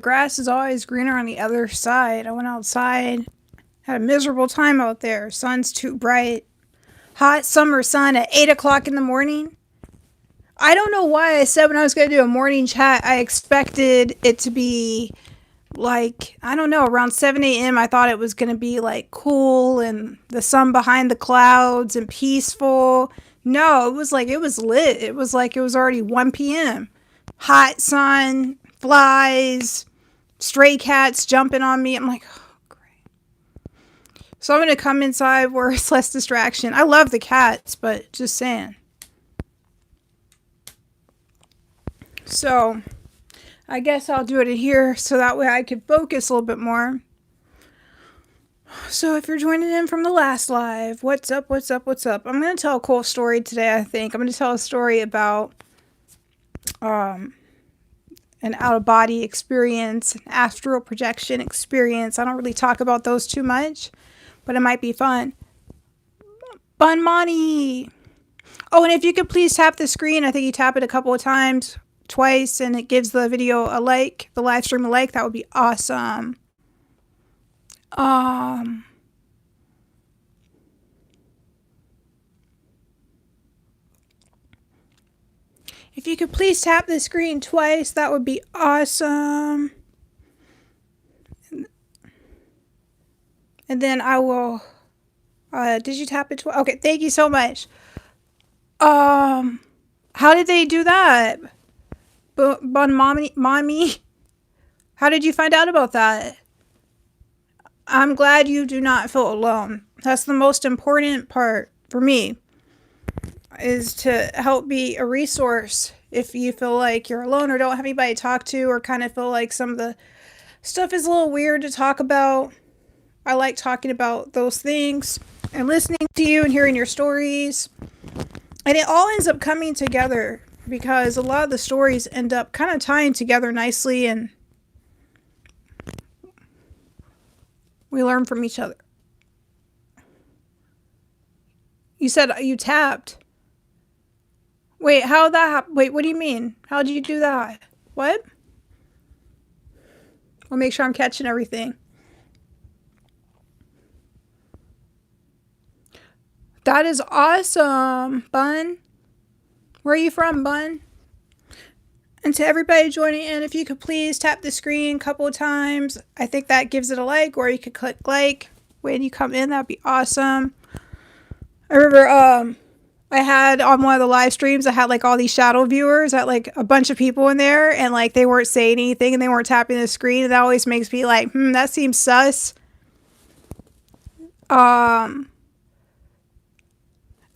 Grass is always greener on the other side. I went outside, had a miserable time out there. Sun's too bright. Hot summer sun at 8 o'clock in the morning. I don't know why I said when I was going to do a morning chat, I expected it to be like, I don't know, around 7 a.m. I thought it was going to be like cool and the sun behind the clouds and peaceful. No, it was lit. It was like it was already 1 p.m. Hot sun, flies, stray cats jumping on me. I'm like, oh, great. So I'm going to come inside where it's less distraction. I love the cats, but just saying. So I guess I'll do it in here so that way I can focus a little bit more. So if you're joining in from the last live, what's up, what's up, what's up? I'm going to tell a cool story today, I think. I'm going to tell a story about an out-of-body experience, an astral projection experience. I don't really talk about those too much, but it might be fun. Bun Money! Oh, and if you could please tap the screen, I think you tap it a couple of times, twice, and it gives the video a like, the live stream a like, that would be awesome. If you could please tap the screen twice, that would be awesome. And then I will, did you tap it twice? Okay, thank you so much. How did they do that? Bun Mommy? How did you find out about that? I'm glad you do not feel alone. That's the most important part for me, is to help be a resource if you feel like you're alone or don't have anybody to talk to, or kind of feel like some of the stuff is a little weird to talk about. I like talking about those things and listening to you and hearing your stories. And it all ends up coming together because a lot of the stories end up kind of tying together nicely, and we learn from each other. You said you tapped. Wait, wait, what do you mean? How did you do that? What? I'll make sure I'm catching everything. That is awesome, Bun. Where are you from, Bun? And to everybody joining in, if you could please tap the screen a couple of times. I think that gives it a like, or you could click like when you come in. That'd be awesome. I remember I had on one of the live streams, I had like all these shadow viewers, I had like a bunch of people in there, and like they weren't saying anything and they weren't tapping the screen, and that always makes me like, that seems sus.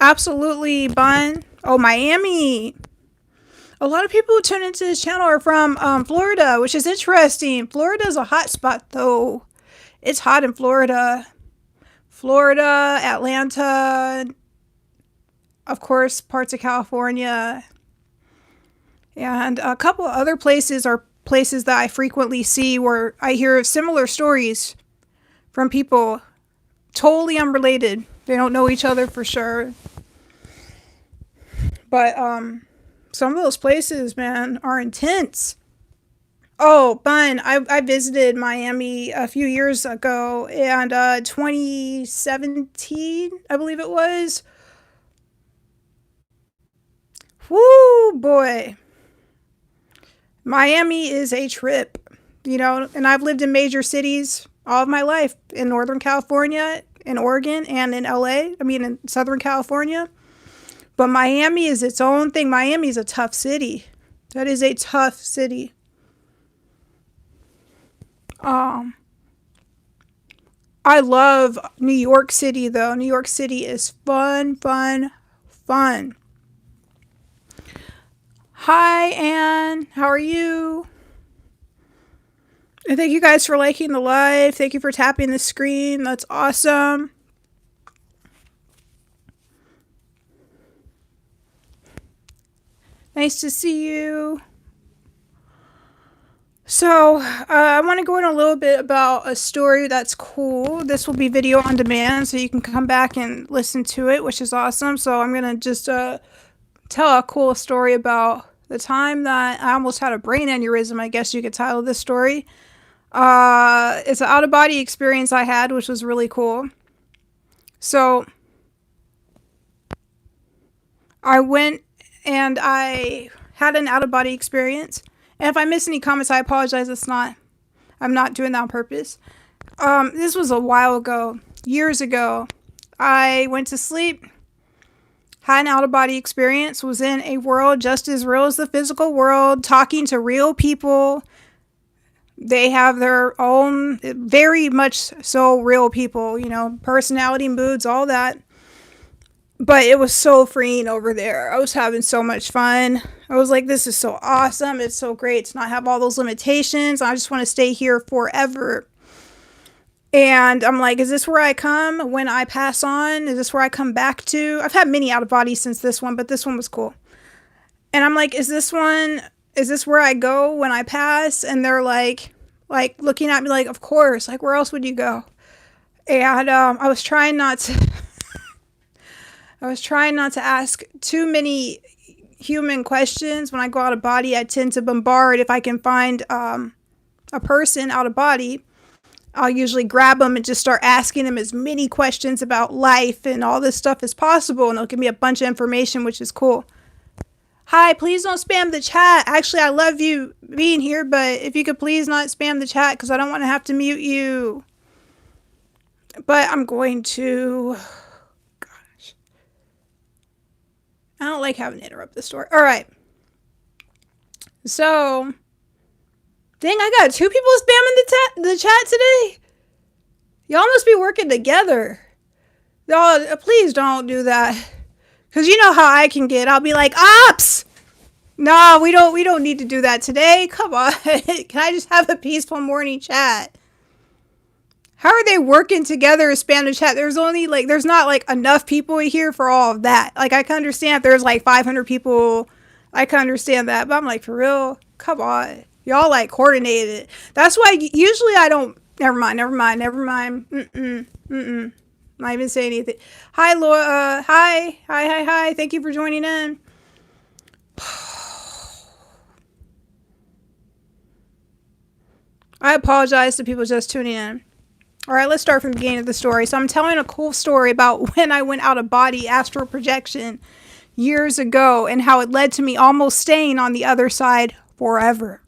Absolutely, Bun. Oh, Miami. A lot of people who tune into this channel are from Florida, which is interesting. Florida's a hot spot, though. It's hot in Florida. Florida, Atlanta, of course, parts of California. And a couple of other places are places that I frequently see where I hear similar stories from people totally unrelated. They don't know each other for sure. But some of those places, man, are intense. Oh, Bun, I visited Miami a few years ago, and 2017, I believe it was. Woo, boy. Miami is a trip, and I've lived in major cities all of my life, in Northern California, in Oregon, and in LA. I mean, in Southern California. But Miami is its own thing. Miami is a tough city. That is a tough city. I love New York City, though. New York City is fun, fun, fun. Hi, Anne. How are you? And thank you guys for liking the live. Thank you for tapping the screen. That's awesome. Nice to see you. So, I want to go in a little bit about a story that's cool. This will be video on demand, so you can come back and listen to it, which is awesome. So, I'm going to just tell a cool story about The time that I almost had a brain aneurysm, I guess you could title this story. It's an out of body experience I had, which was really cool. So I went and I had an out of body experience. And if I miss any comments, I apologize. I'm not doing that on purpose. This was a while ago, years ago. I went to sleep, had an out of body experience, was in a world just as real as the physical world, talking to real people. They have their own, very much so real people, personality, moods, all that. But it was so freeing over there. I was having so much fun. I was like, this is so awesome. It's so great to not have all those limitations. I just want to stay here forever. And I'm like, is this where I come when I pass on? Is this where I come back to? I've had many out of bodies since this one, but this one was cool. And I'm like, is this where I go when I pass? And they're like looking at me like, of course, like, where else would you go? And I was trying not to ask too many human questions. When I go out of body, I tend to bombard. If I can find a person out of body, I'll usually grab them and just start asking them as many questions about life and all this stuff as possible. And they'll give me a bunch of information, which is cool. Hi, please don't spam the chat. Actually, I love you being here, but if you could please not spam the chat because I don't want to have to mute you. But I'm going to... I don't like having to interrupt the story. All right. So, dang, I got 2 people spamming the chat today. Y'all must be working together. Y'all, please don't do that. Because you know how I can get. I'll be like, ops! No, we don't need to do that today. Come on. Can I just have a peaceful morning chat? How are they working together to spam the chat? There's not enough people here for all of that. Like, I can understand if there's 500 people. I can understand that. But I'm like, for real? Come on. Y'all coordinated. That's why usually I don't. Never mind. Not even saying anything. Hi, Laura. Hi. Thank you for joining in. I apologize to people just tuning in. All right, let's start from the beginning of the story. So I'm telling a cool story about when I went out of body astral projection years ago and how it led to me almost staying on the other side forever.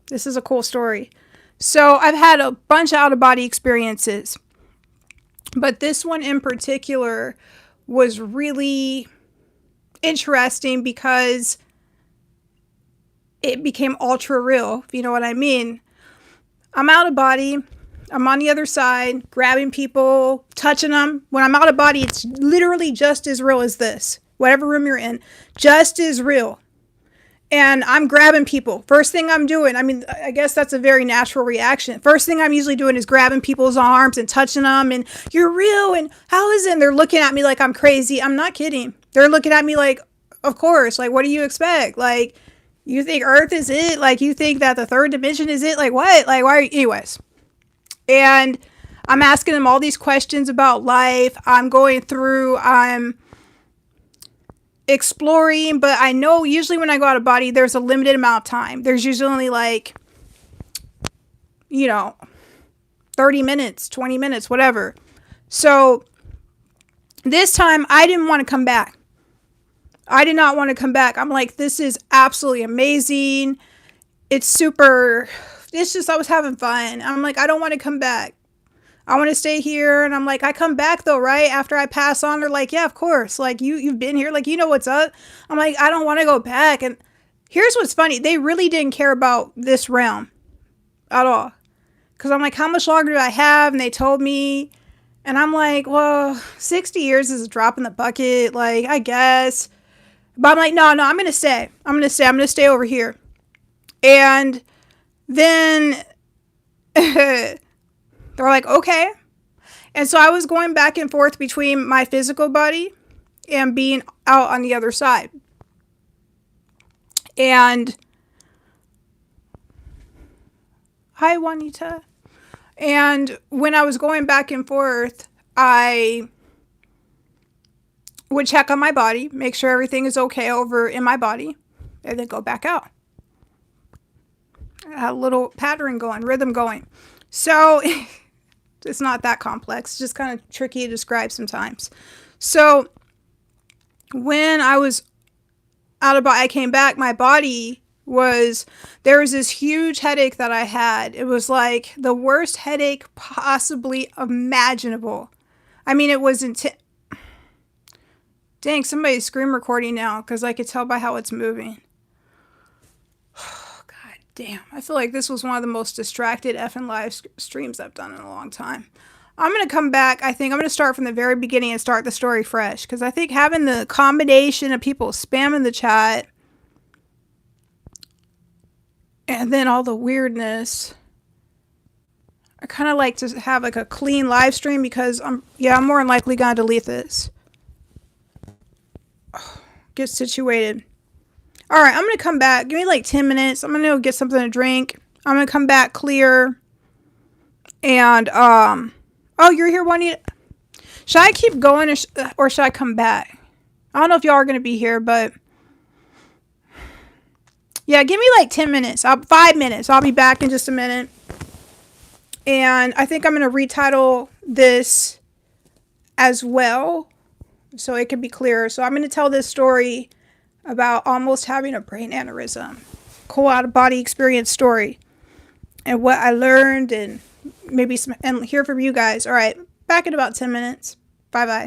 This is a cool story. So I've had a bunch of out of body experiences, but this one in particular was really interesting because it became ultra real, if you know what I mean. I'm out of body. I'm on the other side, grabbing people, touching them. When I'm out of body, it's literally just as real as this. Whatever room you're in, just as real. And I'm grabbing people. First thing I'm doing, I guess that's a very natural reaction. First thing I'm usually doing is grabbing people's arms and touching them. And you're real. And how is it? And they're looking at me like I'm crazy. I'm not kidding. They're looking at me like, of course. Like, what do you expect? Like, you think Earth is it? Like, you think that the third dimension is it? Like, what? Like, why are you? Anyways. And I'm asking them all these questions about life. I'm exploring, but I know usually when I go out of body, there's a limited amount of time. There's usually only 30 minutes, 20 minutes, whatever. So this time I didn't want to come back. I did not want to come back. I'm like, this is absolutely amazing. It's just, I was having fun. I'm like, I don't want to come back. I want to stay here. And I'm like, I come back though, right? After I pass on. They're like, yeah, of course. Like, you've been here. Like, you know what's up. I'm like, I don't want to go back. And here's what's funny. They really didn't care about this realm at all. Because I'm like, how much longer do I have? And they told me. And I'm like, well, 60 years is a drop in the bucket. Like, I guess. But I'm like, no, I'm going to stay. I'm going to stay over here. And then they're like, okay. And so I was going back and forth between my physical body and being out on the other side. And hi, Juanita. And when I was going back and forth, I would check on my body, make sure everything is okay over in my body. and then go back out. I had a little pattern going, rhythm going. So it's not that complex, just kind of tricky to describe sometimes. So when I was out of body, I came back, my body there was this huge headache that I had. It was like the worst headache possibly imaginable. I mean, it was intense. Dang, somebody's screen recording now because I could tell by how it's moving. God damn. I feel like this was one of the most distracted effing live streams I've done in a long time. I'm going to come back. I think I'm going to start from the very beginning and start the story fresh because I think having the combination of people spamming the chat and then all the weirdness, I kind of like to have like a clean live stream because I'm more than likely going to delete this. Get situated. All right, I'm going to come back. Give me like 10 minutes. I'm going to go get something to drink. I'm going to come back clear. And, oh, you're here, Juanita. Should I keep going or should I come back? I don't know if y'all are going to be here, but yeah, give me like 10 minutes. 5 minutes. I'll be back in just a minute. And I think I'm going to retitle this as well so it can be clearer. So I'm going to tell this story about almost having a brain aneurysm. Cool out-of-body experience story. And what I learned and maybe and hear from you guys. All right, back in about 10 minutes. Bye-bye.